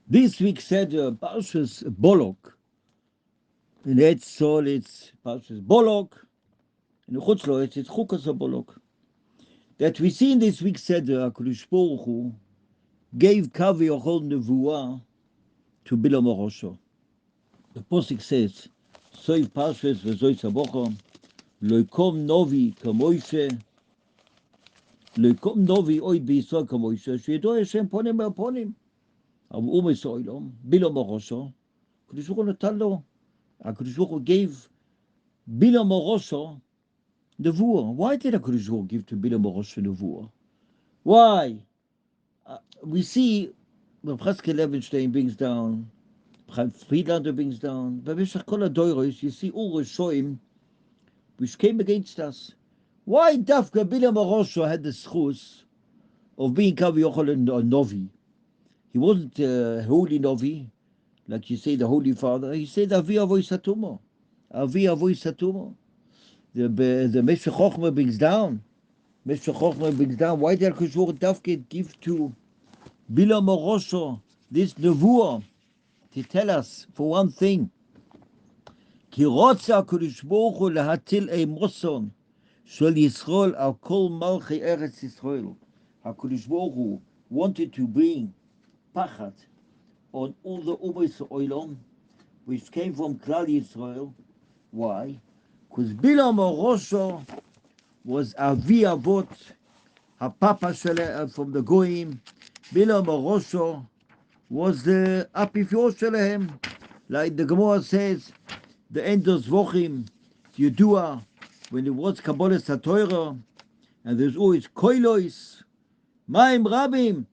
This week said Parshas Bolok. In Etzol it's Parshas Bolok. In Chutzlo it's Chukas Bolok. That we see in this week said HaKadosh Baruch Hu gave Kavi Ochol Nevuah to Bilam Orosho. The Posik says, Soiv Parshas v'Zoy Sabochom, Loikom Novi Kamoishe, Loikom Novi Oid B'Yisrael Kamoishe, Sheyedo Hashem Ponim Ponim. Avu Umes Oilom, Bilam Orosho, HaKadosh Baruch Hu natan lo. HaKadosh Baruch Hu gave Bilam Orosho Nevuah. Why did HaKadosh Baruch Hu give to Bilam Orosho Nevuah? Why? We see Rav Chaskel Levenstein brings down, Chaim Friedlander brings down, B'Meshach Kol HaDoros, you see all Rishoim which came against us. Why Dafka Bilam Orosho had the schus of being Kaviyachol a Novi? He wasn't a holy Novi, like you say, the Holy Father. He said Avi Avoy Satumo. Avi Avoy Satumo. The Meshach Chochmah brings down. Meshach Chochmah brings down. Why did HaKadosh Baruch Hu Dafka give to Bilam Orosho this Nevuah to tell us, for one thing, כי רוצה הקדוש ברוך הוא להטיל אימוסון של ישראל על כל מלכי ארץ ישראל. הקדוש ברוך הוא wanted to bring pachat on all the Umas Oilom, which came from Klal Yisrael. Why? Because Bilam Orosho was Avi Avot, Papa from the Goyim. Bilam Orosho was the Apifior Shelehem. Like the Gemara says, the end of Zvochim, Yedua, when it was Kabbalah Torah, and there's always Koilois, Maim Rabim,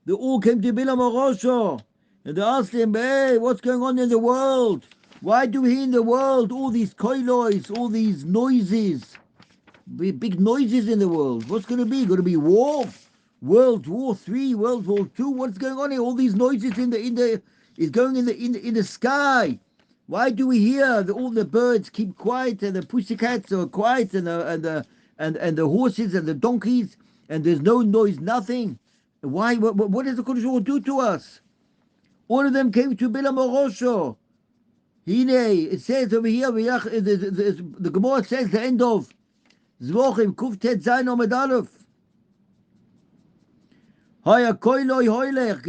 they all came to Bilam Orosho, and they asked him, hey, what's going on in the world? Why do we hear in the world all these Koilois, all these noises, big noises in the world? What's going to be? Going to be war? World War III, World War II? What's going on here? All these noises is going in the sky. Why do we hear all the birds keep quiet and the pussycats are quiet and the horses and the donkeys and there's no noise, nothing? Why? What does the Kodesh Baruch Hu do to us? All of them came to Bilam Orosho. Hine, it says over here, the Gemara says the end of Zvochim Kuf Tet Zayin Omid Aleph. Haya koiloi hoilech,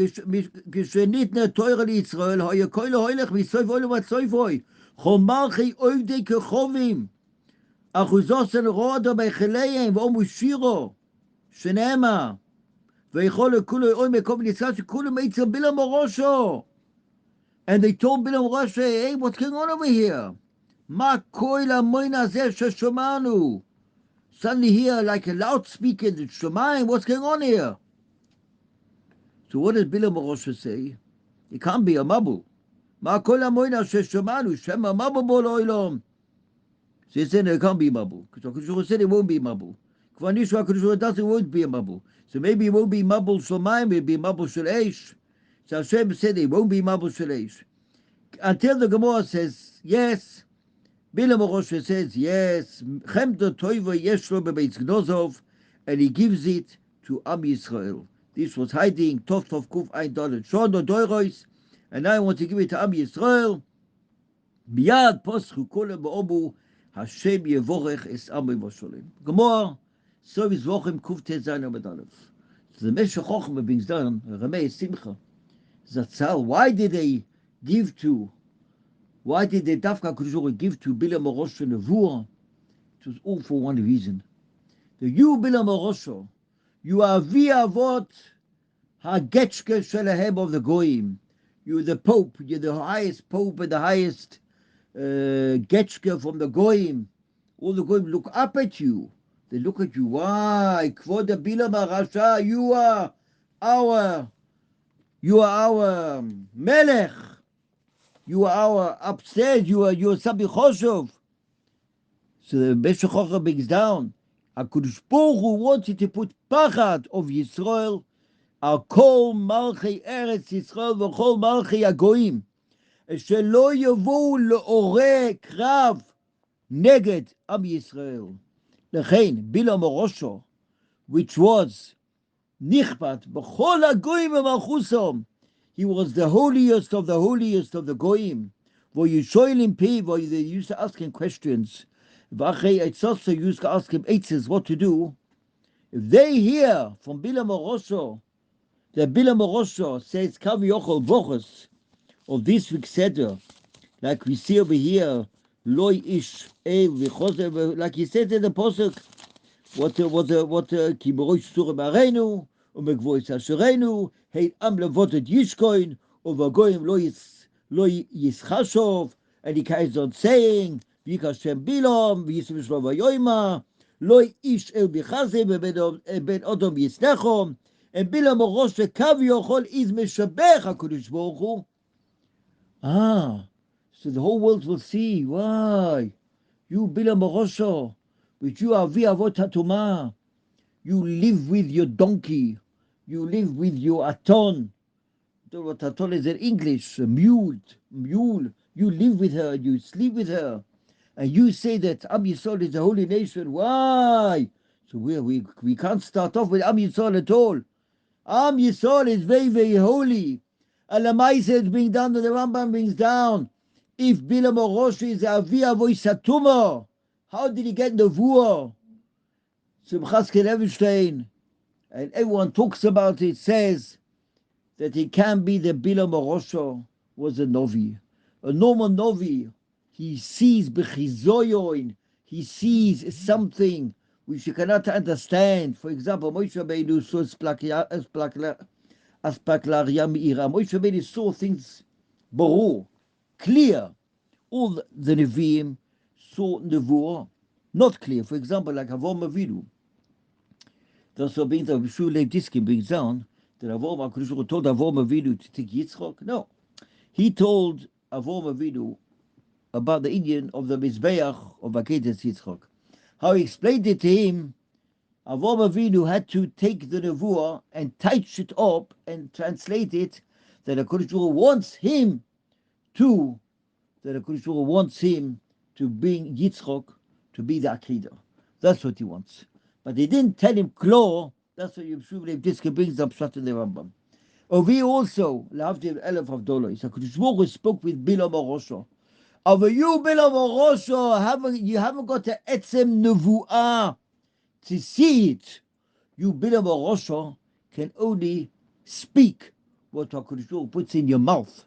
geschnitne teure Israel, haya koiloi hoilech, misoif oile matsoifoi, chomarchi oivdei kechovim, achuzosen roda becheleim, vomushiro, shenema, veichole kuloi oim mekom nitzah, shekulu meitzel Bilam Orosho. And they told Bilam Orosho, hey, what's going on over here? Ma koila moina zeh sheshomanu. Suddenly here, like a loudspeaker, the Shemayim, what's going on here? So what does Bilam Orosho say? It can't be a mabul. Ma kol hamoina sheshomanu shema mabul bol oilom. So he said it can't be a mabul. Because HaKadosh Baruch Hu said it won't be a mabul. Kvar nishma HaKadosh Baruch Hu does it won't be a mabul. So maybe it won't be mabul shomayim, it'll be mabul shel eish. So Hashem said it won't be mabul shel eish. Until the Gemara says yes. Bilam Orosho says yes. Chemda toiva yesh lo bebeitz gnozov, and he gives it to Am Yisrael. This was hiding, Tov Tov Kuf Ein Dalet Shono Doirois, and now I want to give it to Am Yisrael. Miyad Poschu Kolem Ba'obu, Hashem Yevorech Es Am Yivosholim. Gemara, so is Vochem Kuf Tet Zayin Omid Aleph. So the Meshech Chochmah brings down, Ramei Simcha, Zatzal, why did they Dafka HaKadosh Baruch Hu give to Bilam Orosho Nevuah? It was all for one reason. The you Bilam Orosho, you are via Avot HaGetchke Shelehem of the Goyim. You're the Pope. You're the highest Pope and the highest Getchke from the Goyim. All the Goyim look up at you. They look at you. Why? Kvod Bilam Rasha, you are our Melech. You are our upstairs. You are Sabi Choshev. So the Meshech Chochmah brings down. HaKadosh Baruch Hu wanted to put pachat of Yisrael al kol malchei eretz Yisrael v'chol malchei hagoyim, shelo yavou le'oreh krav neged Am Yisrael. Lechein Bilam Orosho, which was nichbat b'chol hagoyim v'malchusom, He was the holiest of the Goyim. Where you shoil him pay, where they used to ask him questions. V'achei Eitzotzo used to ask him eitzes what to do. If they hear from Bilam Orosho, that Bilam Orosho says Kav Yochel Vochos of this week's Seder, like we see over here, Loi Ish V'choser, like he said in the Posuk, what Ki B'rosh Surah Barenu, Umegvois Asherenu, Heit Am Levotet Yishkoin, Uvagoyim Lo Yischashov, and he carries on saying, V'ikashem Bilom, V'yisim Shlova Yoima, Lo Ish El B'chazeh, Ben Odom Yisnechom, and Bilam Orosh Kav Yochol is Meshabech HaKadosh Baruch Hu. So the whole world will see, why? You Bilam Orosho, which you are via Avot HaTumah, you live with your donkey, you live with your aton. I don't know what aton is in English, a mule. You live with her, you sleep with her, and you say that Am Yisrael is a holy nation. Why? So we can't start off with Am Yisrael at all. Am Yisrael is very, very holy. Alamaisa is being down, the Rambam brings down. If Bilam Orosh is Avi Avoy Satuma, how did he get Nevuah? Simchas Levenstein, and everyone talks about it, says that he can be the Bilam Orosho was a Novi. A normal Novi, he sees Bechizoyon, he sees something which you cannot understand. For example, Moshe Rabbeinu saw Aspaklaria Meira. Moshe Rabbeinu saw things barur, clear. All the Nevi'im saw Nevuah not clear. For example, like Avraham Avinu. That's what brings the Shulei Diskin brings down that Avraham HaKadosh told Avraham Avinu to take Yitzchak. No, he told Avraham Avinu about the Indian of the Mizbeach of Akedah Yitzchak. How he explained it to him, Avraham Avinu had to take the Nevuah and touch it up and translate it that HaKadosh wants him to, bring Yitzchak to be the Akedah. That's what he wants. But he didn't tell him Klo. That's what Yeshua Diska brings up Pshat in the Rambam. Over here also, L'havdil Elef of Dollars, HaKadosh Baruch Hu spoke with Bilam Orosho. Over you, Bilam Orosho, you haven't got the Etzem Nevuah to see it. You, Bilam Orosho, can only speak what HaKadosh Baruch Hu puts in your mouth.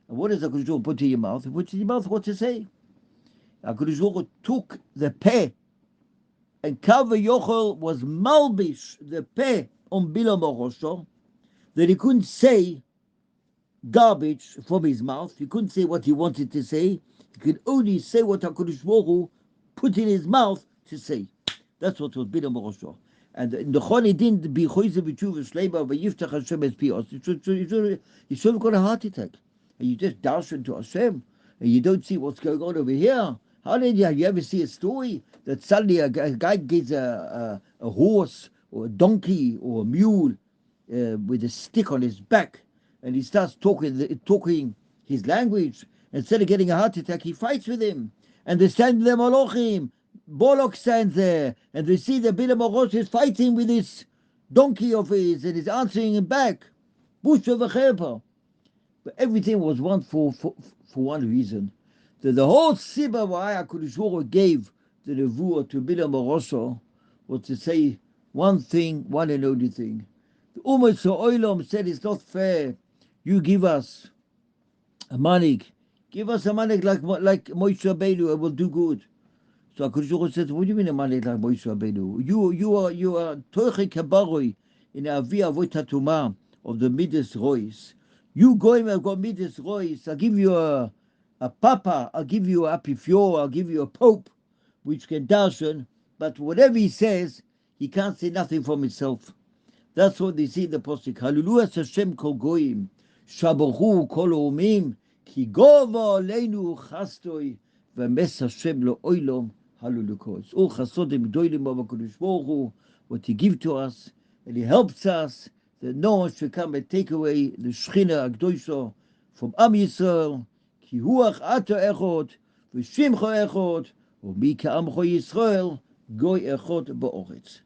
And what does HaKadosh Baruch Hu put in your mouth? He puts in your mouth what to say. HaKadosh Baruch Hu took the peh, and Kav Yochel was malbish the peh on Bilam Orosho, that he couldn't say garbage from his mouth. He couldn't say what he wanted to say. He could only say what HaKadosh Baruch Hu put in his mouth to say. That's what was Bilam Orosho. And in the Chol, he didn't be choize b'tshuva shleiba v'yiftach Hashem es pios. You should have got a heart attack. And you just dash into Hashem, and you don't see what's going on over here. How did you ever see a story that suddenly a guy gets a horse or a donkey or a mule with a stick on his back, and he starts talking his language? Instead of getting a heart attack, he fights with him. And they stand there, Molochim, Bolok stands there, and they see that Bilam Orosh is fighting with this donkey of his, and he's answering him back. Busha v'chepa. But everything was one for one reason. That the whole Sibba why HaKadosh Baruch Hu gave the Nevuah to Bilam Orosho was to say one thing, one and only thing. The Ummah Olam said it's not fair. You give us a manik. Give us a manik like Moshe Rabbeinu, and we'll do good. So HaKadosh Baruch Hu said, what do you mean a manik like Moshe Rabbeinu? You are Toiche Kabaroi in Avi Avot HaTumah of the Midas Rois. You go and have got Midas Rois. I'll give you a papa, I'll give you a apifior, I'll give you a pope, which can darshan, but whatever he says, he can't say nothing from himself. That's what they see in the Pasuk. Hallelujah Hashem kol goyim, shabachu kol umim, ki gova aleinu chastoi, v'mes Hashem lo oilom hallelujah. It's all chasodim gdolim of HaKadosh Baruch Hu, what he gives to us, and he helps us, that no one should come and take away the Shechina HaKdosha from Am Yisrael. כי רוח עתו אחד, ושמחו אחד, ומי כעמך ישראל, גוי אחד באורץ.